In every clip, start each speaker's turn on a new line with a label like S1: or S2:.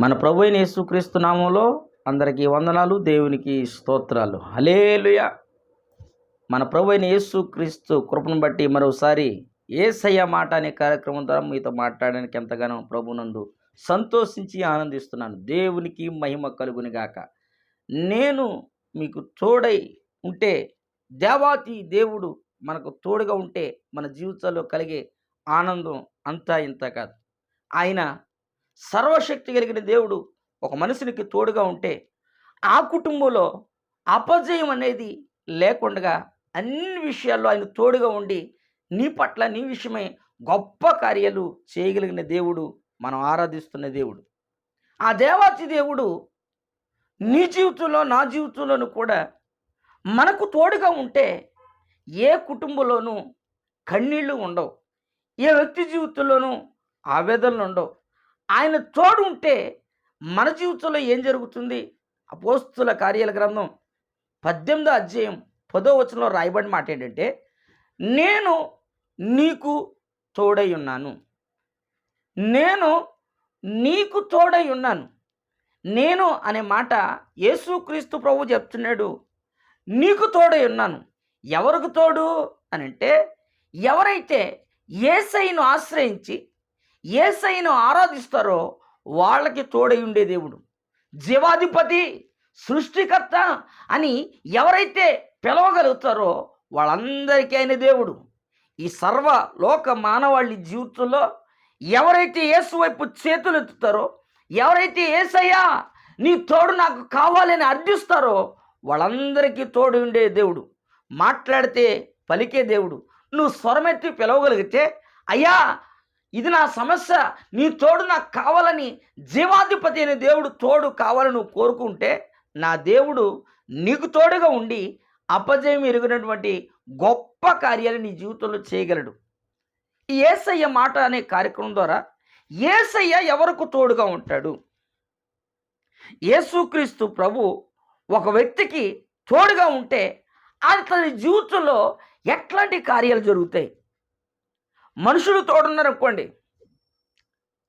S1: మన ప్రభు అయిన యేసుక్రీస్తు నామంలో అందరికీ వందనాలు, దేవునికి స్తోత్రాలు. హల్లెలూయా. మన ప్రభు అయిన యేసుక్రీస్తు కృపను బట్టి మరోసారి యేసయ్య మాట అనే కార్యక్రమం ద్వారా మీతో మాట్లాడడానికి ఎంతగానో ప్రభునందు సంతోషించి ఆనందిస్తున్నాను. దేవునికి మహిమ కలుగును గాక. నేను మీకు తోడై ఉంటే, దేవాతి దేవుడు మనకు తోడుగా ఉంటే మన జీవితాల్లో కలిగే ఆనందం అంతా ఇంత కాదు. ఆయన సర్వశక్తి కలిగిన దేవుడు ఒక మనిషినికి తోడుగా ఉంటే ఆ కుటుంబంలో అపజయం అనేది లేకుండా అన్ని విషయాల్లో ఆయన తోడుగా ఉండి నీ పట్ల నీ విషయమై గొప్ప కార్యాలు చేయగలిగిన దేవుడు మనం ఆరాధిస్తున్న దేవుడు. ఆ దేవాతి దేవుడు నీ జీవితంలో నా జీవితంలోనూ కూడా మనకు తోడుగా ఉంటే ఏ కుటుంబంలోనూ కన్నీళ్ళు ఉండవు, ఏ వ్యక్తి జీవితంలోనూ ఆవేదనలు ఉండవు. ఆయన తోడు ఉంటే మన జీవితంలో ఏం జరుగుతుంది? అపోస్తుల కార్యాల గ్రంథం 18వ అధ్యాయం 10వ వచనంలో రాయబడిన మాట ఏంటంటే, నేను నీకు తోడై ఉన్నాను. నేను నీకు తోడై ఉన్నాను. నేను అనే మాట యేసుక్రీస్తు ప్రభు చెప్తున్నాడు. నీకు తోడై ఉన్నాను. ఎవరికి తోడు అని అంటే, ఎవరైతే యేసయ్యను ఆశ్రయించి యేసయ్యను ఆరాధిస్తారో వాళ్ళకి తోడై ఉండే దేవుడు. జీవాధిపతి, సృష్టికర్త అని ఎవరైతే పిలవగలుగుతారో వాళ్ళందరికీ ఆయన దేవుడు. ఈ సర్వ లోక మానవాళి జీవితంలో ఎవరైతే యేసు వైపు చేతులు ఎత్తుతారో, ఎవరైతే యేసయ్యా నీ తోడు నాకు కావాలని అర్థిస్తారో వాళ్ళందరికీ తోడు ఉండే దేవుడు. మాట్లాడితే పలికే దేవుడు. నువ్వు స్వరమెత్తి పిలవగలిగితే, అయ్యా ఇది నా సమస్య, నీ తోడు నాకు కావాలని జీవాధిపతి అనే దేవుడు తోడు కావాలని నువ్వు కోరుకుంటే, నా దేవుడు నీకు తోడుగా ఉండి అపజయం ఎరిగినటువంటి గొప్ప కార్యాలు నీ జీవితంలో చేయగలడు. ఈ యేసయ్య మాట అనే కార్యక్రమం ద్వారా యేసయ్య ఎవరికి తోడుగా ఉంటాడు? యేసుక్రీస్తు ప్రభు ఒక వ్యక్తికి తోడుగా ఉంటే అతని జీవితంలో ఎట్లాంటి కార్యాలు జరుగుతాయి? మనుషులు తోడున్నారు అనుకోండి,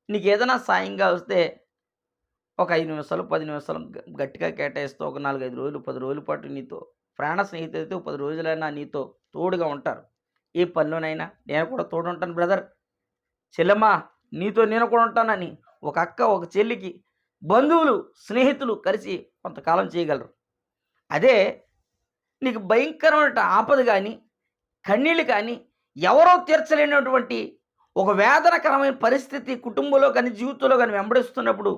S1: నీకు ఏదైనా సాయంగా వస్తే ఒక 5 నిమిషాలు 10 నిమిషాలు గట్టిగా కేటాయిస్తూ ఒక 4-5 రోజులు 10 రోజుల పాటు నీతో ప్రాణ స్నేహితులైతే 10 రోజులైనా నీతో తోడుగా ఉంటారు. ఏ పనిలోనైనా నేను కూడా తోడు ఉంటాను బ్రదర్, చెల్లెమ్మా నీతో నేను కూడా ఉంటానని ఒక అక్క ఒక చెల్లికి బంధువులు స్నేహితులు కలిసి కొంతకాలం చేయగలరు. అదే నీకు భయంకరమైన ఆపద కానీ కన్నీళ్ళు కానీ ఎవరో తీర్చలేనటువంటి ఒక వేదనకరమైన పరిస్థితి కుటుంబంలో కానీ జీవితంలో కానీ వెంబడిస్తున్నప్పుడు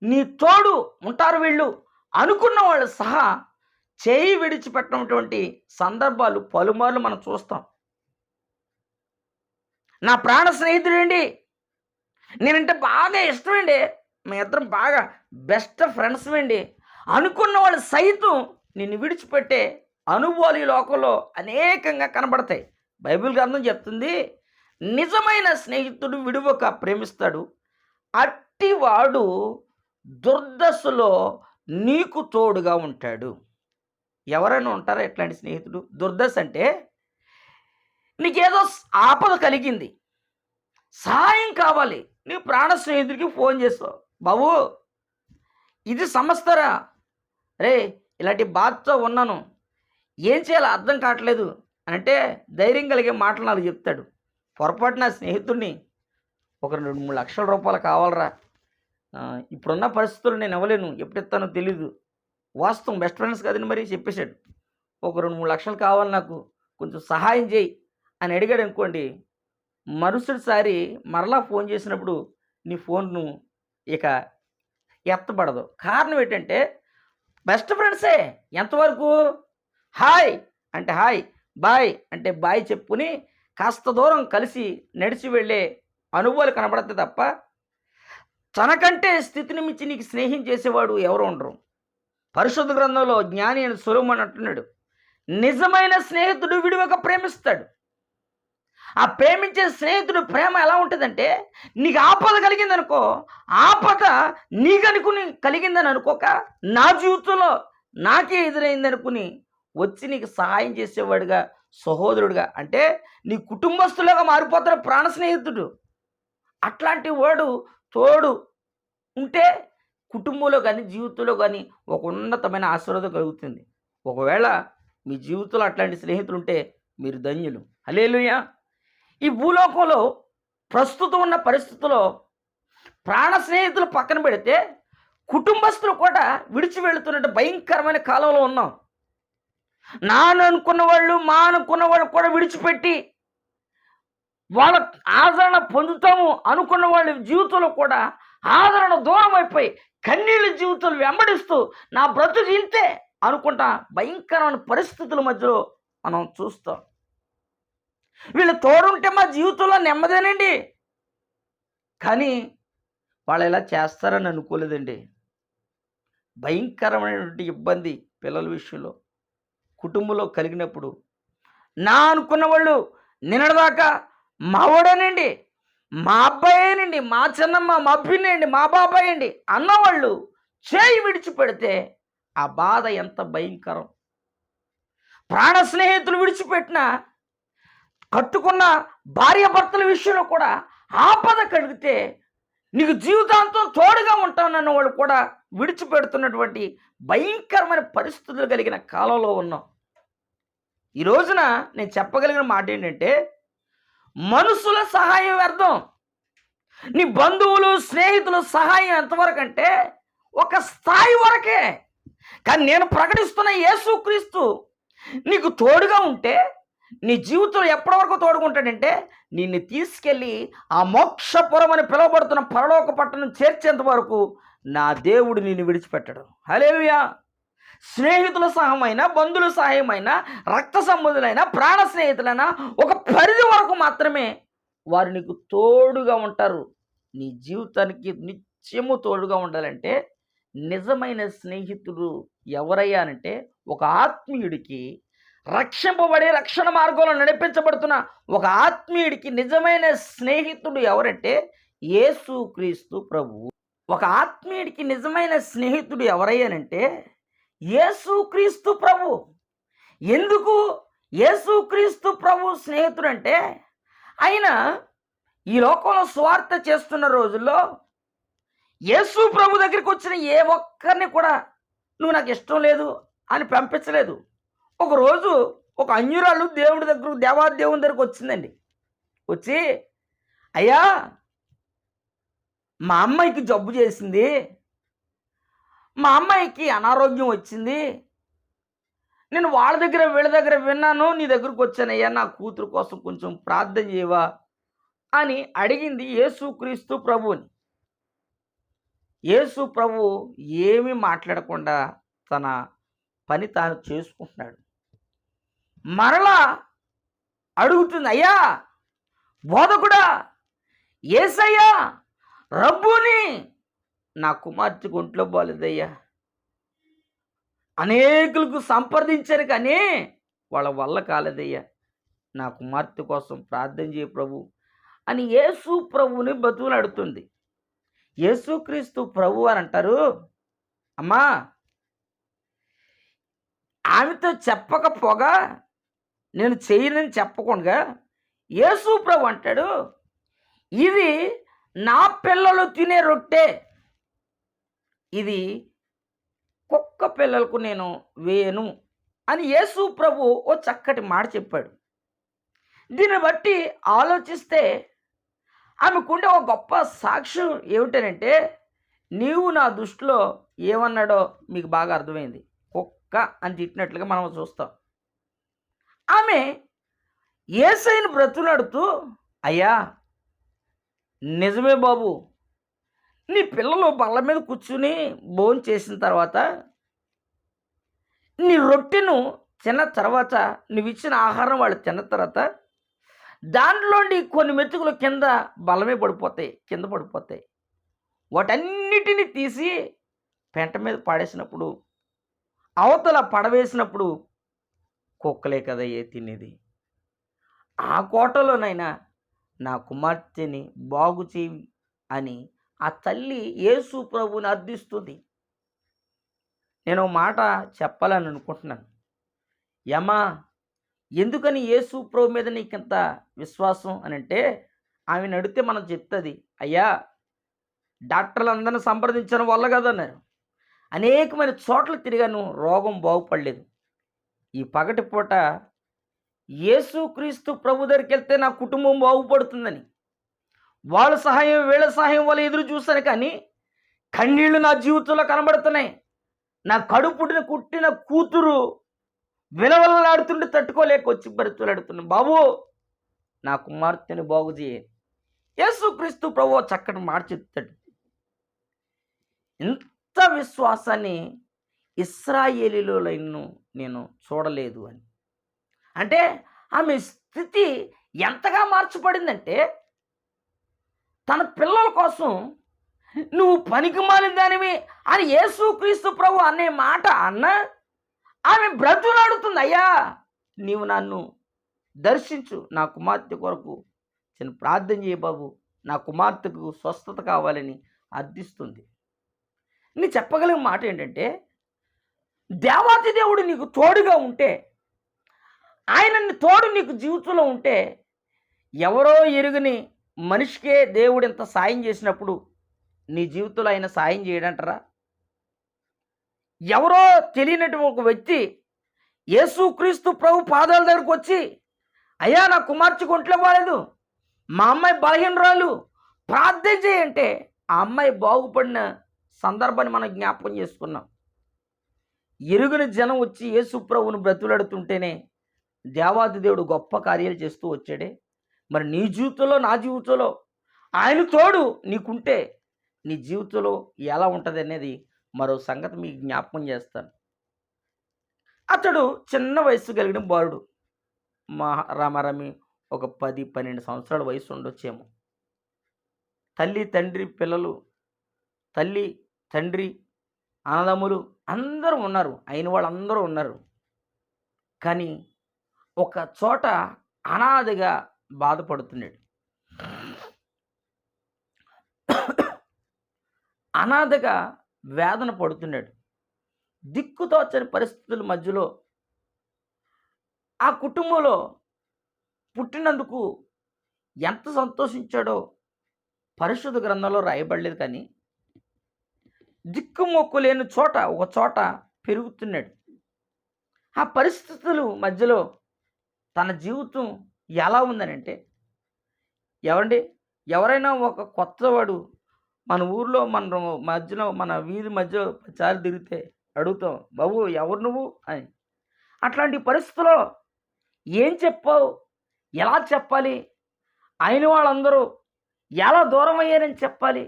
S1: నీ తోడు ఉంటారు వీళ్ళు అనుకున్న వాళ్ళు సహా చేయి విడిచిపెట్టినటువంటి సందర్భాలు పలుమార్లు మనం చూస్తాం. నా ప్రాణ స్నేహితుడండి, నేనంటే బాగా ఇష్టమండి, మీ ఇద్దరం బాగా బెస్ట్ ఫ్రెండ్స్ అండి అనుకున్న వాళ్ళు సైతం నిన్ను విడిచిపెట్టే అనుభవాలు ఈ లోకంలో అనేకంగా కనబడతాయి. బైబిల్ గ్రంథం చెప్తుంది, నిజమైన స్నేహితుడు విడువక ప్రేమిస్తాడు, అట్టివాడు దుర్దశలో నీకు తోడుగా ఉంటాడు. ఎవరైనా ఉంటారా ఇట్లాంటి స్నేహితుడు? దుర్దశ అంటే నీకేదో ఆపద కలిగింది, సహాయం కావాలి, నీ ప్రాణ స్నేహితుడికి ఫోన్ చేస్తావు, బాబు ఇది సమస్తరా, రే ఇలాంటి బాధతో ఉన్నాను, ఏం చేయాలో అర్థం కావట్లేదు అని అంటే ధైర్యం కలిగే మాటలు నాకు చెప్తాడు. పొరపాటు నా స్నేహితుడిని ఒక 2-3 లక్షల రూపాయలు కావాలరా, ఇప్పుడున్న పరిస్థితులు నేను ఇవ్వలేను, ఎప్పుడు ఇస్తానో తెలీదు, వాస్తవం బెస్ట్ ఫ్రెండ్స్ కదండి మరి చెప్పేశాడు. ఒక 2-3 లక్షలు కావాలి నాకు, కొంచెం సహాయం చేయి అని అడిగాడు అనుకోండి, మరుసటిసారి మరలా ఫోన్ చేసినప్పుడు నీ ఫోన్ను ఇక ఎత్తబడదు. కారణం ఏంటంటే బెస్ట్ ఫ్రెండ్సే. ఎంతవరకు? హాయ్ అంటే హాయ్, బాయ్ అంటే బాయ్ చెప్పుకుని కాస్త దూరం కలిసి నడిచి వెళ్ళే అనుభవాలు కనబడతాయి తప్ప తనకంటే స్థితిని మించి నీకు స్నేహం చేసేవాడు ఎవరు ఉండరు. పరిశుద్ధ గ్రంథంలో జ్ఞాని అయిన సొలొమోను అంటున్నాడు, నిజమైన స్నేహితుడు విడివక ప్రేమిస్తాడు. ఆ ప్రేమించే స్నేహితుడు ప్రేమ ఎలా ఉంటుందంటే, నీకు ఆపద కలిగిందనుకో, ఆపద నీకనుకుని కలిగిందని అనుకోక నా జీవితంలో నాకే ఎదురైందనుకుని వచ్చి నీకు సహాయం చేసేవాడుగా, సహోదరుడుగా, అంటే నీ కుటుంబస్తులుగా మారిపోతాడు ప్రాణ స్నేహితుడు. అట్లాంటి వాడు తోడు ఉంటే కుటుంబంలో కానీ జీవితంలో కానీ ఒక ఉన్నతమైన ఆశీర్వాదం కలుగుతుంది. ఒకవేళ మీ జీవితంలో అట్లాంటి స్నేహితులు ఉంటే మీరు ధన్యులు. హల్లెలూయా. ఈ భూలోకంలో ప్రస్తుతం ఉన్న పరిస్థితుల్లో ప్రాణ స్నేహితులు పక్కన పెడితే కుటుంబస్తులు కూడా విడిచి వెళుతున్నట్టు భయంకరమైన కాలంలో ఉన్నాం. అనుకున్న వాళ్ళు మా అనుకున్న వాళ్ళు కూడా విడిచిపెట్టి వాళ్ళ ఆదరణ పొందుతాము అనుకున్న వాళ్ళ జీవితంలో కూడా ఆదరణ దూరం అయిపోయి కన్నీళ్ళ జీవితాలు వెంబడిస్తూ నా బ్రతుకు ఇంతే అనుకుంటా భయంకరమైన పరిస్థితుల మధ్యలో మనం చూస్తాం. వీళ్ళు తోడుంటే మా జీవితంలో నెమ్మదేనండి, కానీ వాళ్ళు ఇలా చేస్తారని అనుకోలేదండి. భయంకరమైనటువంటి ఇబ్బంది పిల్లల విషయంలో కుటుంబంలో కలిగినప్పుడు అనుకున్న వాళ్ళు నిన్నటిదాకా మావాడేనండి, మా అబ్బాయేనండి, మా చిన్నమ్మ, మా అబ్బినండి, మా బాబాయ్ అండి అన్నవాళ్ళు చేయి విడిచిపెడితే ఆ బాధ ఎంత భయంకరం. ప్రాణ స్నేహితులు విడిచిపెట్టిన కట్టుకున్న భార్యాభర్తల విషయంలో కూడా ఆపద కలిగితే నీకు జీవితాంతం తోడుగా ఉంటానన్న వాళ్ళు కూడా విడిచిపెడుతున్నటువంటి భయంకరమైన పరిస్థితులు కలిగిన కాలంలో ఉన్నాం. ఈ రోజున నేను చెప్పగలిగిన మాట ఏంటంటే, మనుషుల సహాయం వ్యర్థం. నీ బంధువులు స్నేహితుల సహాయం ఎంతవరకు అంటే ఒక స్థాయి వరకే. కానీ నేను ప్రకటిస్తున్న యేసుక్రీస్తు నీకు తోడుగా ఉంటే నీ జీవితంలో ఎప్పటి వరకు తోడుకుంటాడంటే నిన్ను తీసుకెళ్ళి ఆ మోక్షపురం అని పిలువబడుతున్న పరలోక పట్టణం చేర్చేంత వరకు నా దేవుడు నిన్ను విడిచిపెట్టడు. హల్లెలూయా. స్నేహితుల సహాయమైన, బంధువుల సహాయమైన, రక్త సంబంధులైన, ప్రాణ స్నేహితులైన ఒక పరిధి వరకు మాత్రమే వారు నీకు తోడుగా ఉంటారు. నీ జీవితానికి నిత్యము తోడుగా ఉండాలంటే నిజమైన స్నేహితుడు ఎవరయ్యా అంటే ఒక ఆత్మీయుడికి రక్షింపబడి రక్షణ మార్గంలో నడిపించబడుతున్న ఒక ఆత్మీయుడికి నిజమైన స్నేహితుడు ఎవరంటే యేసుక్రీస్తు ప్రభువు. ఒక ఆత్మీయుడికి నిజమైన స్నేహితుడు ఎవరయ్యానంటే యేసుక్రీస్తు ప్రభు. ఎందుకు యేసుక్రీస్తు ప్రభు స్నేహితుడు అంటే ఆయన ఈ లోకంలో స్వార్థ చేస్తున్న రోజుల్లో యేసు ప్రభు దగ్గరికి వచ్చిన ఏ ఒక్కరిని కూడా నువ్వు నాకు ఇష్టం లేదు అని పంపించలేదు. ఒకరోజు ఒక అన్యురాలు దేవాదేవుని దగ్గరికి వచ్చిందండి. వచ్చి, అయ్యా మా అమ్మాయికి జబ్బు చేసింది, మా అమ్మాయికి అనారోగ్యం వచ్చింది, నేను వాళ్ళ దగ్గర వీళ్ళ దగ్గర విన్నాను, నీ దగ్గరకు వచ్చానయ్యా, నా కూతురు కోసం కొంచెం ప్రార్థన చేయవా అని అడిగింది యేసుక్రీస్తు ప్రభువుని. యేసు ప్రభు ఏమీ మాట్లాడకుండా తన పని తాను చేసుకుంటున్నాడు. మరలా అడుగుతుంది, అయ్యా బోధకుడా, యేసయ్యా, రబ్బుని, నా కుమార్తెకు ఒంట్లో బాలేదయ్యా, అనేకులకు సంప్రదించారు కానీ వాళ్ళ వల్ల కాలేదయ్యా, నా కుమార్తె కోసం ప్రార్థన చేయ ప్రభు అని యేసు ప్రభువుని బతుకులాడుతుంది. యేసుక్రీస్తు ప్రభు అని అంటారు, అమ్మా ఆమెతో చెప్పకపోగా నేను చేయనని చెప్పకుండా యేసు ప్రభు అంటాడు, ఇది నా పిల్లలు తినే రొట్టె, ఇది కుక్క పిల్లలకు నేను వేయను అని యేసు ప్రభు ఓ చక్కటి మాట చెప్పాడు. దీన్ని బట్టి ఆలోచిస్తే ఆమెకుండే ఒక గొప్ప సాక్ష్యం ఏమిటనంటే, నీవు నా దృష్టిలో ఏమన్నాడో మీకు బాగా అర్థమైంది. కుక్క అని తిట్టినట్లుగా మనం చూస్తాం. ఆమె యేసయ్యను బ్రతులాడుతూ, అయ్యా నిజమే బాబు, నీ పిల్లలు బల్ల మీద కూర్చుని భోజనం చేసిన తర్వాత నీ రొట్టెను తిన్న తర్వాత నువ్వు ఇచ్చిన ఆహారం వాళ్ళు తిన్న తర్వాత దాంట్లోండి కొన్ని మెతుకులు కింద బలమే పడిపోతాయి, కింద పడిపోతాయి. వాటన్నిటిని తీసి పెంట మీద పాడేసినప్పుడు, అవతల పడవేసినప్పుడు కుక్కలే కదయ్యే తినేది. ఆ కోటలోనైనా నా కుమార్తెని బాగు చేయి అని ఆ తల్లి యేసు ప్రభువుని అర్థిస్తుంది. నేను మాట చెప్పాలని అనుకుంటున్నాను. యమా, ఎందుకని యేసు ప్రభు మీద నీకింత విశ్వాసం అని అంటే, ఆమెను అడిగితే మనం చెప్తుంది, అయ్యా డాక్టర్లు అందరిని సంప్రదించడం వల్ల కదన్నారు. అనేకమైన చోట్ల తిరిగాను, రోగం బాగుపడలేదు. ఈ పగటిపూట యేసుక్రీస్తు ప్రభు దగ్గరికి వెళ్తే నా కుటుంబం బాగుపడుతుందని వాళ్ళ సహాయం వీళ్ళ సహాయం వల్ల ఎదురు చూశాను, కానీ కన్నీళ్లు నా జీవితంలో కనబడుతున్నాయి. నా కడుపుడిన కుట్టిన కూతురు విలవలలాడుతుంటే తట్టుకోలేక వచ్చి బ్రతులాడుతున్నాను, బాబు నా కుమార్తెని బాగు చేయి. యేసుక్రీస్తు ప్రభు చక్కటి మాట చెప్తాడు. ఇంత విశ్వాసాన్ని ఇశ్రాయేలీలో నేను చూడలేదు అని. అంటే ఆమె స్థితి ఎంతగా మార్చబడిందంటే, తన పిల్లల కోసం నువ్వు పనికిమాలిన దానివి అని యేసుక్రీస్తు ప్రభు అనే మాట అన్న ఆమె బ్రతులాడుతుంది, అయ్యా నీవు నన్ను దర్శించు, నా కుమార్తె కొరకు చిన్న ప్రార్థన చేయ బాబు, నా కుమార్తెకు స్వస్థత కావాలని అర్థిస్తుంది. నీ చెప్పగలిగిన మాట ఏంటంటే, దేవాతి దేవుడు నీకు తోడుగా ఉంటే, ఆయన తోడు నీకు జీవితంలో ఉంటే, ఎవరో ఎరుగని మనిషికే దేవుడు ఎంత సాయం చేసినప్పుడు నీ జీవితంలో ఆయన సాయం చేయడంటారా? ఎవరో తెలియనటువంటి ఒక వ్యక్తి యేసుక్రీస్తు ప్రభు పాదాల దగ్గరకు వచ్చి, అయ్యా నా కుమార్తె ఒంట్లో బాలేదు, మా అమ్మాయి బలహీనరాలు, ప్రార్థన చేయంటే ఆ అమ్మాయి బాగుపడిన సందర్భాన్ని మనం జ్ఞాపకం చేసుకున్నాం. ఎరుగని జనం వచ్చి యేసు ప్రభువును బ్రతులాడుతుంటేనే దేవాది దేవుడు గొప్ప కార్యాలు చేస్తూ వచ్చాడే. మరి నీ జీవితంలో నా జీవితంలో ఆయన తోడు నీకుంటే నీ జీవితంలో ఎలా ఉంటుంది అనేది మరో సంగతి మీకు జ్ఞాపకం చేస్తాను. అతడు చిన్న వయసు కలిగిన బాలుడు, రామారామి ఒక 10-12 సంవత్సరాల వయసు ఉండొచ్చేమో. తల్లి తండ్రి పిల్లలు, తల్లి తండ్రి అన్నదమ్ములు అందరూ ఉన్నారు, అయిన వాళ్ళందరూ ఉన్నారు. కానీ ఒక చోట అనాథగా బాధపడుతున్నాడు. అనాథగా వేదన పడుతున్నాడు. దిక్కుతోచని పరిస్థితుల మధ్యలో ఆ కుటుంబంలో పుట్టినందుకు ఎంత సంతోషించాడో పరిశుద్ధ గ్రంథంలో రాయబడలేదు. కానీ దిక్కుమొక్కు లేని చోట ఒక చోట పెరుగుతున్నాడు. ఆ పరిస్థితుల మధ్యలో తన జీవితం ఎలా ఉందనంటే, ఎవరైనా ఒక కొత్తవాడు మన ఊర్లో మన మధ్యలో మన వీధి మధ్యలో చాలు తిరిగితే అడుగుతాం, బాబు ఎవరు నువ్వు అని. అట్లాంటి పరిస్థితుల్లో ఏం చెప్పావు, ఎలా చెప్పాలి, అయిన వాళ్ళందరూ ఎలా దూరం అయ్యారని చెప్పాలి.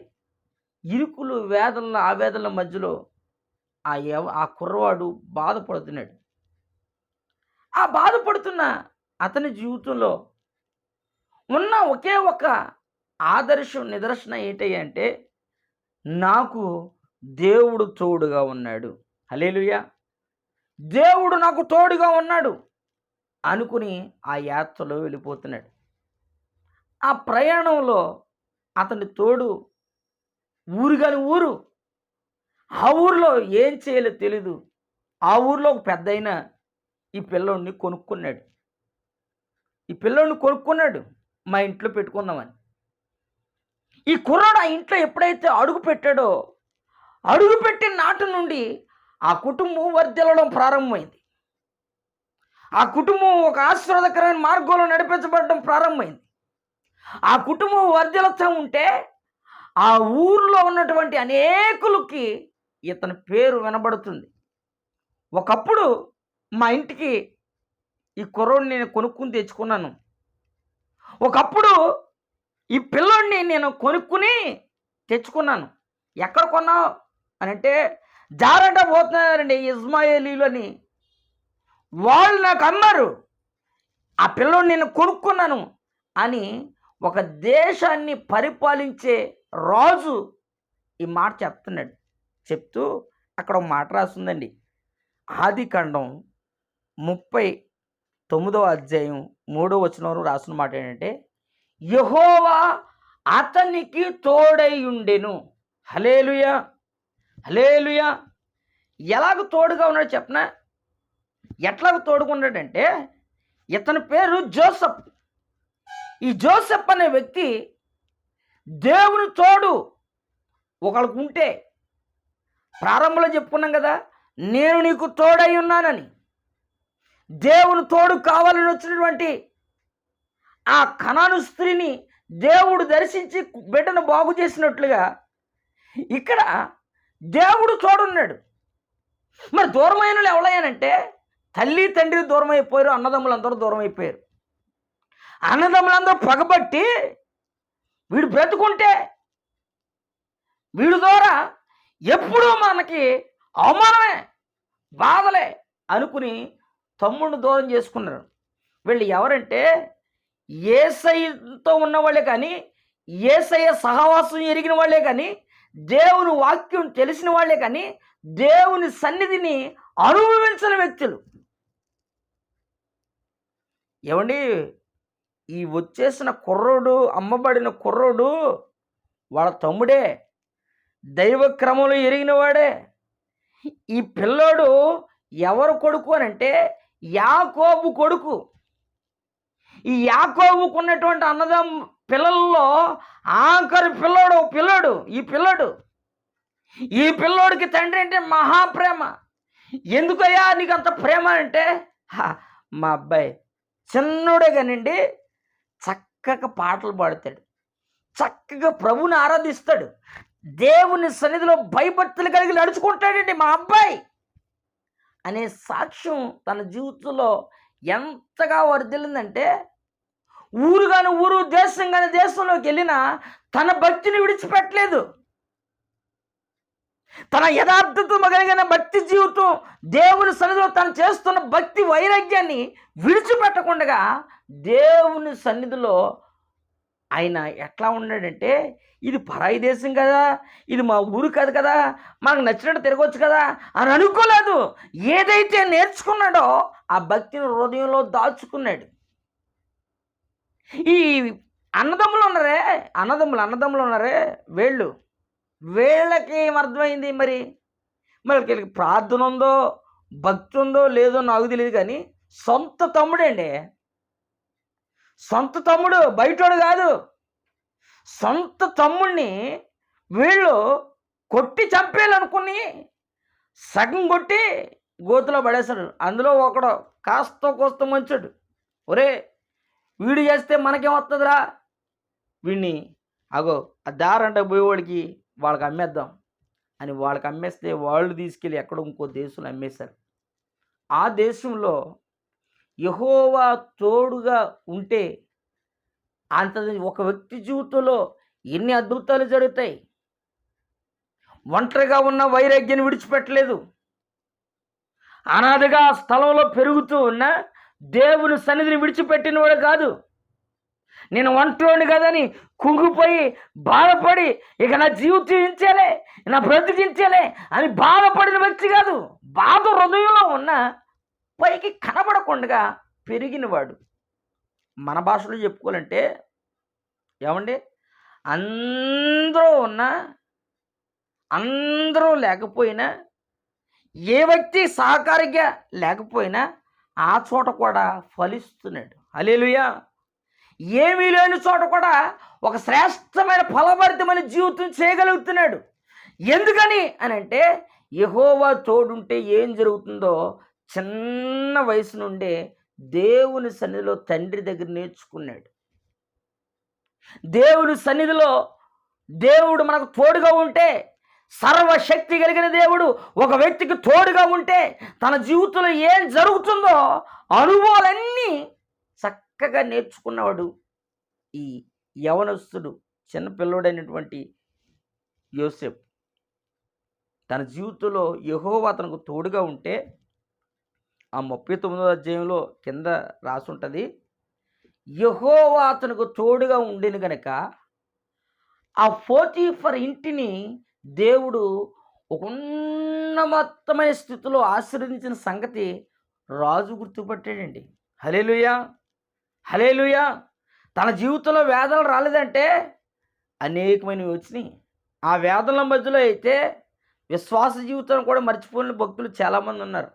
S1: ఇరుకులు వేదనల ఆవేదనల మధ్యలో ఆ కుర్రవాడు బాధపడుతున్నాడు. ఆ బాధపడుతున్న అతని జీవితంలో ఉన్న ఒకే ఒక ఆదర్శం నిదర్శన ఏంటంటే, నాకు దేవుడు తోడుగా ఉన్నాడు, హల్లెలూయా, దేవుడు నాకు తోడుగా ఉన్నాడు అనుకుని ఆ యాత్రలో వెళ్ళిపోతున్నాడు. ఆ ప్రయాణంలో అతని తోడు ఊరు కాని ఊరు, ఆ ఊరిలో ఏం చేయాలో తెలీదు. ఆ ఊరిలో ఒక పెద్దయిన ఈ పిల్లోడిని కొనుక్కున్నాడు. మా ఇంట్లో పెట్టుకుందామని. ఈ కుర్రాడు ఆ ఇంట్లో ఎప్పుడైతే అడుగు పెట్టాడో, అడుగుపెట్టిన నాటి నుండి ఆ కుటుంబం వర్ధిల్లడం ప్రారంభమైంది. ఆ కుటుంబం ఒక ఆశీర్వాదకరమైన మార్గంలో నడిపించబడడం ప్రారంభమైంది. ఆ కుటుంబం వర్ధిల్లుతూ ఉంటే ఆ ఊర్లో ఉన్నటువంటి అనేకులకి ఇతని పేరు వినబడుతుంది. ఒకప్పుడు మా ఇంటికి ఈ కుర్రోడిని నేను కొనుక్కుని తెచ్చుకున్నాను, ఒకప్పుడు ఈ పిల్లోడిని నేను కొనుక్కుని తెచ్చుకున్నాను. ఎక్కడ కొన్నావు అని అంటే, జారంట పోతున్నారండి ఇస్మాయేలీలు అని, వాళ్ళు నాకు అమ్మారు, ఆ పిల్లోడిని నేను కొనుక్కున్నాను అని ఒక దేశాన్ని పరిపాలించే రాజు ఈ మాట చెప్తున్నాడు. చెప్తూ అక్కడ ఒక మాట రాస్తుందండి. ఆదికాండం 39వ అధ్యాయం 3వ వచనంలో రాసిన మాట ఏంటంటే, యెహోవా అతనికి తోడై ఉండెను. హల్లెలూయా, హల్లెలూయా. ఎలాగ తోడుగా ఉన్నాడు చెప్పనా? ఎట్లాగ తోడుగా ఉన్నాడంటే, ఇతని పేరు జోసెఫ్. ఈ జోసెఫ్ అనే వ్యక్తి దేవుని తోడు ఒకళ్ళకు ఉంటే, ప్రారంభంలో చెప్పుకున్నాం కదా, నేను నీకు తోడై ఉన్నానని. దేవుని తోడు కావాలని వచ్చినటువంటి ఆ కనాను స్త్రీని దేవుడు దర్శించి బిడ్డను బాగు చేసినట్లుగా ఇక్కడ దేవుడు తోడున్నాడు. మరి దూరమైన వాళ్ళు ఎవరయ్యానంటే, తల్లి తండ్రి దూరం అయిపోయారు, అన్నదమ్ములందరూ దూరం అయిపోయారు. అన్నదమ్ములందరూ పగబట్టి వీడు బ్రతుకుంటే వీడి ద్వారా ఎప్పుడూ మనకి అవమానమే, బాధలే అనుకుని తమ్ముడిని దూరం చేసుకున్నారు. వీళ్ళు ఎవరంటే యేసయ్యతో ఉన్నవాళ్ళే కానీ, యేసయ్య సహవాసం ఎరిగిన వాళ్ళే కానీ, దేవుని వాక్యం తెలిసిన వాళ్ళే కానీ, దేవుని సన్నిధిని అనుభవించిన వ్యక్తులు. ఏమండి, ఈ వచ్చేసిన కుర్రోడు, అమ్మబడిన కుర్రోడు వాళ్ళ తమ్ముడే, దైవ క్రమంలో ఎరిగిన వాడే. ఈ పిల్లోడు ఎవరు కొడుకు అని అంటే యాకోబు కొడుకు. ఈ యాకోబుకు ఉన్నటువంటి అన్నదమ్ము పిల్లల్లో ఆఖరి పిల్లోడు ఈ పిల్లోడికి తండ్రి అంటే మహాప్రేమ. ఎందుకయ్యా నీకు అంత ప్రేమ అంటే, మా అబ్బాయి చిన్నోడే కానివ్వండి, చక్కగా పాటలు పాడతాడు, చక్కగా ప్రభుని ఆరాధిస్తాడు, దేవుని సన్నిధిలో భయభక్తులు కలిగి నడుచుకుంటాడండి మా అబ్బాయి అనే సాక్ష్యం తన జీవితంలో ఎంతగా వర్ధిల్లిందంటే, ఊరు కాని ఊరు, దేశం కాని దేశంలోకి వెళ్ళినా తన భక్తిని విడిచిపెట్టలేదు. తన యథార్థత కలిగిన భక్తి జీవితం, దేవుని సన్నిధిలో తను చేస్తున్న భక్తి వైరాగ్యాన్ని విడిచిపెట్టకుండా దేవుని సన్నిధిలో ఆయన ఎట్లా ఉన్నాడంటే, ఇది పరాయి దేశం కదా, ఇది మా ఊరు కాదు కదా, మనకు నచ్చినట్టు తిరగవచ్చు కదా అని అనుకోలేదు. ఏదైతే నేర్చుకున్నాడో ఆ భక్తిని హృదయంలో దాచుకున్నాడు. ఈ అన్నదమ్ములు ఉన్నారే వీళ్ళకి ఏమర్థమైంది మరి వీళ్ళకి ప్రార్థన ఉందో భక్తి ఉందో లేదో నాకు తెలియదు, కానీ సొంత తమ్ముడండి, సొంత తమ్ముడు, బయటోడు కాదు. సొంత తమ్ముడిని వీళ్ళు కొట్టి చంపేయాలనుకుని సగం కొట్టి గోతులో పడేశాడు. అందులో ఒకడు కాస్త కోస్త మంచాడు, ఒరే వీడు చేస్తే మనకేమొస్తుందిరా, వీడిని అగో ఆ దారంట పోయేవాడికి వాళ్ళకి అమ్మేద్దాం అని వాళ్ళకి అమ్మేస్తే వాళ్ళు తీసుకెళ్ళి ఎక్కడో ఇంకో దేశంలో అమ్మేశారు. ఆ దేశంలో యెహోవా తోడుగా ఉంటే అంత ఒక వ్యక్తి జీవితంలో ఎన్ని అద్భుతాలు జరుగుతాయి. ఒంటరిగా ఉన్న వైరాగ్యాన్ని విడిచిపెట్టలేదు. అనాథగా స్థలంలో పెరుగుతూ ఉన్న దేవుని సన్నిధిని విడిచిపెట్టిన వాడు కాదు. నేను ఒంటరిని కదని కుంగిపోయి బాధపడి ఇక నా జీవించాలే, నా బ్రతికించాలే అని బాధపడిన వ్యక్తి కాదు. బాధ హృదయంలో ఉన్న పైకి కనబడకుండా పెరిగినవాడు. మన భాషలో చెప్పుకోవాలంటే ఏమండి, అందరూ లేకపోయినా, ఏ వ్యక్తి సహకారిగా లేకపోయినా ఆ చోట కూడా ఫలిస్తున్నాడు. హల్లెలూయా. ఏమీ లేని చోట కూడా ఒక శ్రేష్టమైన ఫలభరితమైన జీవితం చేయగలుగుతున్నాడు. ఎందుకని అని అంటే, యెహోవా తోడుంటే ఏం జరుగుతుందో చిన్న వయసు నుండే దేవుని సన్నిధిలో తండ్రి దగ్గర నేర్చుకున్నాడు. దేవుని సన్నిధిలో దేవుడు మనకు తోడుగా ఉంటే, సర్వశక్తి కలిగిన దేవుడు ఒక వ్యక్తికి తోడుగా ఉంటే తన జీవితంలో ఏం జరుగుతుందో అనుభవాలన్నీ చక్కగా నేర్చుకున్నవాడు ఈ యవనస్తుడు, చిన్నపిల్లోడైనటువంటి యోసేపు. తన జీవితంలో యెహోవా అతనికి తోడుగా ఉంటే, ఆ 39వ అధ్యాయంలో కింద రాసుంటుంది, యెహోవా అతనికి తోడుగా ఉండిన గనక ఆ పోతీఫర్ ఇంటిని దేవుడు ఒక ఉన్నతమైన స్థితిలో ఆశీర్వదించిన సంగతి రాజు గుర్తుపట్టాడండి. హల్లెలూయా, హల్లెలూయా. తన జీవితంలో వేదనలు రాలేదంటే అనేకమైనవి వచ్చినాయి. ఆ వేదనల మధ్యలో అయితే విశ్వాస జీవితం కూడా మర్చిపోయిన భక్తులు చాలామంది ఉన్నారు.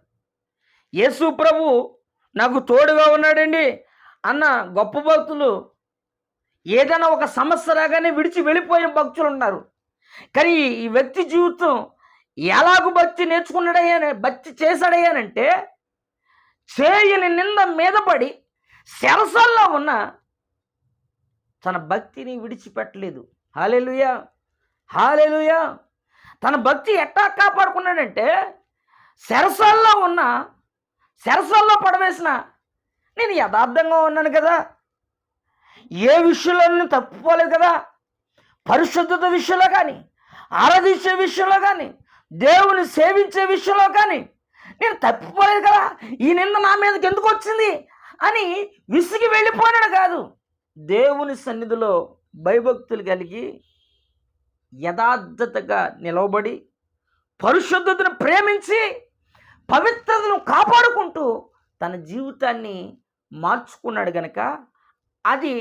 S1: యేసు ప్రభు నాకు తోడుగా ఉన్నాడండి అన్న గొప్ప భక్తులు ఏదైనా ఒక సమస్య రాగానే విడిచి వెళ్ళిపోయిన భక్తులు ఉన్నారు. కానీ ఈ వ్యక్తి జీవితం ఎలాగూ భక్తి భక్తి చేశాడయ్యానంటే చేయని నింద మీద పడి శరసల్లో ఉన్న తన భక్తిని విడిచిపెట్టలేదు. హల్లెలూయా, హల్లెలూయా. తన భక్తి ఎట్టా కాపాడుకున్నాడంటే శరసల్లో పడవేసిన నేను యథార్థంగా ఉన్నాను కదా, ఏ విషయంలో నేను తప్పుకోలేదు కదా, పరిశుద్ధత విషయంలో కానీ, ఆరాధించే విషయంలో కానీ, దేవుని సేవించే విషయంలో కానీ నేను తప్పిపోలేదు కదా, ఈ నింద నా మీదకి ఎందుకు వచ్చింది అని విసిగి వెళ్ళిపోయాడు కాదు. దేవుని సన్నిధిలో భయభక్తులు కలిగి యథార్థతగా నిలవబడి పరిశుద్ధతను ప్రేమించి పవిత్రతను కాపాడుకుంటూ తన జీవితాన్ని మార్చుకున్నాడు గనక అది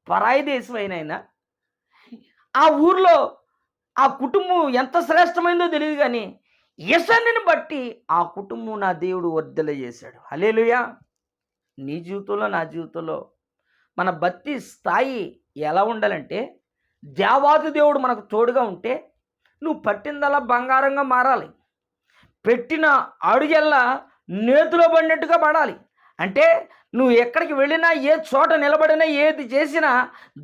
S1: పరాయి దేశం అయినా ఆ ఊర్లో ఆ కుటుంబం ఎంత శ్రేష్టమైందో తెలియదు, కానీ యేసయ్యని బట్టి ఆ కుటుంబం నా దేవుడు వర్ధల చేశాడు. హల్లెలూయా. నీ జీవితంలో నా జీవితంలో మన భక్తి స్థాయి ఎలా ఉండాలంటే దేవాది దేవుడు మనకు తోడుగా ఉంటే నువ్వు పట్టిందల్లా బంగారంగా మారాలి, పెట్టిన అడుగెల్లా నేతిలో పడినట్టుగా పడాలి. అంటే నువ్వు ఎక్కడికి వెళ్ళినా, ఏ చోట నిలబడినా, ఏది చేసినా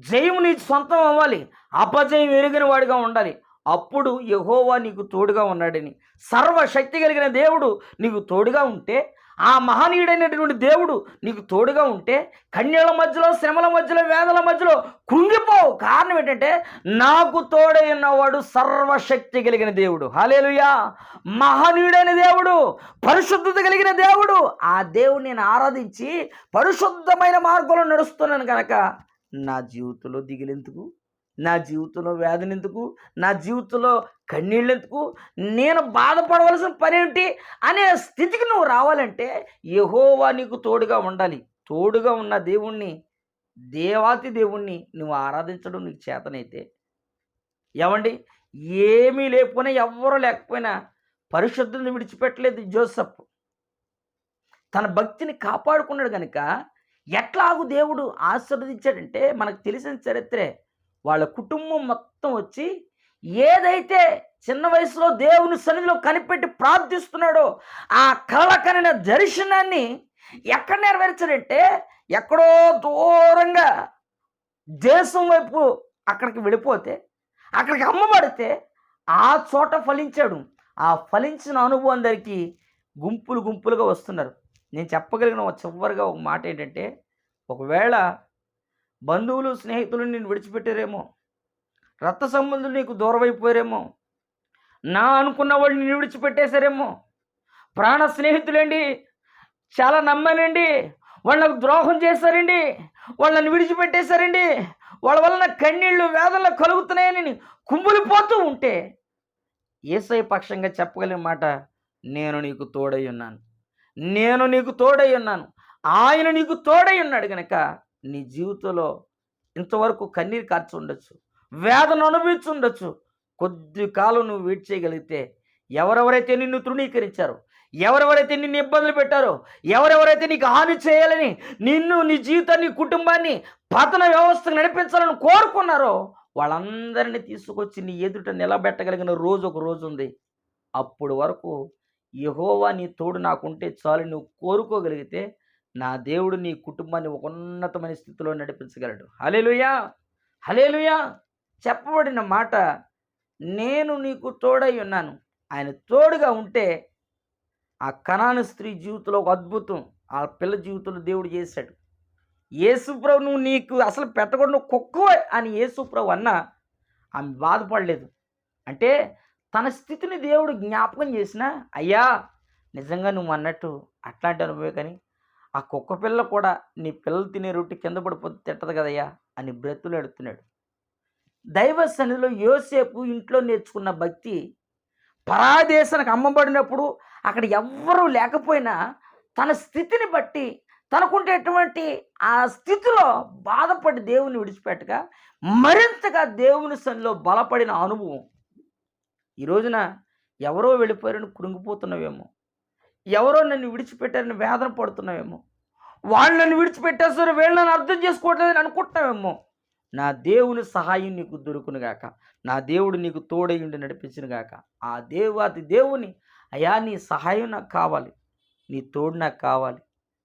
S1: జయం నీ సొంతం అవ్వాలి, అపజయం ఎరిగిన వాడిగా ఉండాలి. అప్పుడు యెహోవా నీకు తోడుగా ఉన్నాడని, సర్వశక్తి కలిగిన దేవుడు నీకు తోడుగా ఉంటే, ఆ మహనీయుడైనటువంటి దేవుడు నీకు తోడుగా ఉంటే కన్యల మధ్యలో, శ్రమల మధ్యలో, వేదల మధ్యలో కృంగిపోవు. కారణం ఏంటంటే నాకు తోడై ఉన్నవాడు సర్వశక్తి కలిగిన దేవుడు. హల్లెలూయా. మహనీయుడైన దేవుడు, పరిశుద్ధత కలిగిన దేవుడు. ఆ దేవుడిని నేను ఆరాధించి పరిశుద్ధమైన మార్గంలో నడుస్తున్నాను కనుక నా జీవితంలో దిగులెందుకు, నా జీవితంలో వేదన ఎందుకు, నా జీవితంలో కన్నీళ్ళు ఎందుకు, నేను బాధపడవలసిన పని ఏంటి అనే స్థితికి నువ్వు రావాలంటే యెహోవా నీకు తోడుగా ఉండాలి. తోడుగా ఉన్న దేవుణ్ణి, దేవాతి దేవుణ్ణి నువ్వు ఆరాధించడం నీకు చేతనైతే, ఏమండి, ఏమీ లేకపోయినా, ఎవ్వరూ లేకపోయినా పరిశుద్ధతను విడిచిపెట్టలేదు జోసెఫ్. తన భక్తిని కాపాడుకున్నాడు కనుక ఎట్లాగూ దేవుడు ఆశీర్వదించాడంటే మనకు తెలిసిన చరిత్రే. వాళ్ళ కుటుంబం మొత్తం వచ్చి ఏదైతే చిన్న వయసులో దేవుని సన్నిధిలో కనిపెట్టి ప్రార్థిస్తున్నాడో ఆ కల కనిన దర్శనాన్ని ఎక్కడ నెరవేర్చాడంటే ఎక్కడో దూరంగా దేశం వైపు అక్కడికి వెళ్ళిపోతే, అక్కడికి అమ్మబడితే ఆ చోట ఫలించాడు. ఆ ఫలించిన అనుభవం అందరికీ గుంపులు గుంపులుగా వస్తున్నారు. నేను చెప్పగలిగిన చివరిగా ఒక మాట ఏంటంటే, ఒకవేళ బంధువులు, స్నేహితులు నిన్ను విడిచిపెట్టారేమో, రక్త సంబంధులు నీకు దూరం అయిపోయారేమో, నా అనుకున్న వాళ్ళు నిన్ను విడిచిపెట్టేశారేమో, ప్రాణ స్నేహితులండి, చాలా నమ్మానండి, వాళ్ళు నాకు ద్రోహం చేశారండి, వాళ్ళని విడిచిపెట్టేశారండి, వాళ్ళ వలన కన్నీళ్ళు, వేదనలు కలుగుతున్నాయని కుమ్ములిపోతూ ఉంటే యేసయ్య పక్షంగా చెప్పగలిగిన మాట, నేను నీకు తోడై ఉన్నాను, నేను నీకు తోడై ఉన్నాను, ఆయన నీకు తోడై ఉన్నాడు గనక నీ జీవితంలో ఇంతవరకు కన్నీరు కార్చి ఉండొచ్చు, వేదన అనుభవించి ఉండొచ్చు. కొద్ది కాలం నువ్వు వెయిట్ చేయగలిగితే ఎవరెవరైతే నిన్ను తృణీకరించారో, ఎవరెవరైతే నిన్ను ఇబ్బందులు పెట్టారో, ఎవరెవరైతే నీకు హాని చేయాలని, నిన్ను, నీ జీవితాన్ని, కుటుంబాన్ని పతన వ్యవస్థకు నడిపించాలని కోరుకున్నారో వాళ్ళందరినీ తీసుకొచ్చి నీ ఎదుట నిలబెట్టగలిగిన రోజు ఒక రోజు ఉంది. అప్పుడు వరకు యెహోవా నీ తోడు నాకుంటే చాలు నువ్వు కోరుకోగలిగితే నా దేవుడు నీ కుటుంబాన్ని ఒక ఉన్నతమైన స్థితిలో నడిపించగలడు. హల్లెలూయా, హల్లెలూయా. చెప్పబడిన మాట, నేను నీకు తోడై ఉన్నాను. ఆయన తోడుగా ఉంటే ఆ కనాను స్త్రీ జీవితంలో ఒక అద్భుతం ఆ పిల్ల జీవితంలో దేవుడు చేశాడు. యేసుప్రభు నువ్వు నీకు అసలు పెట్టకుండా కుక్కవే అని యేసుప్రభు అన్నా ఆమె బాధపడలేదు. అంటే తన స్థితిని దేవుడు జ్ఞాపకం చేసినా, అయ్యా నిజంగా నువ్వు అన్నట్టు అట్లాంటి అనుభవే, కానీ ఆ కుక్క పిల్ల కూడా నీ పిల్లలు తినే రొట్టె కింద పడిపోతే తిట్టదు కదయ్యా అని బ్రతులు ఎడుతున్నాడు. దైవ సన్నిధిలో యోసేపు ఇంట్లో నేర్చుకున్న భక్తి పరాదేశానికి అమ్మబడినప్పుడు అక్కడ ఎవ్వరూ లేకపోయినా తన స్థితిని బట్టి తనకుండేటువంటి ఆ స్థితిలో బాధపడి దేవుని విడిచిపెట్టగా మరింతగా దేవుని సన్నిధిలో బలపడిన అనుభవం. ఈ రోజున ఎవరో వెళ్ళిపోయారని కృంగిపోతున్నావేమో, ఎవరో నన్ను విడిచిపెట్టారని వేదన పడుతున్నావేమో, వాళ్ళు నన్ను విడిచిపెట్టేస్తారు, వీళ్ళు నన్ను అర్థం చేసుకోవట్లేదని అనుకుంటున్నావేమో. నా దేవుని సహాయం నీకు దొరుకునుగాక, నా దేవుడు నీకు తోడయుండి నడిపించునుగాక. ఆ దేవాతి దేవుని, అయ్యా నీ సహాయం నాకు కావాలి, నీ తోడు నాకు కావాలి,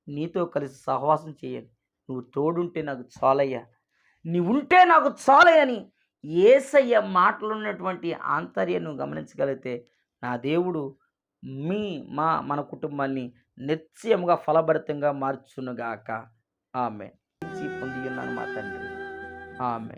S1: నీతో కలిసి సహవాసం చేయాలి, నువ్వు తోడుంటే నాకు చాలయ్యా, నీవుంటే నాకు చాలయ్యని యేసయ్య మాటలో ఉన్నటువంటి ఆంతర్యం నువ్వు గమనించగలిగితే, నా దేవుడు మన కుటుంబాన్ని నిశ్చయముగా ఫలభరితంగా మార్చునుగాక. ఆమె పొంది ఉన్నాను మా తండ్రి. ఆమె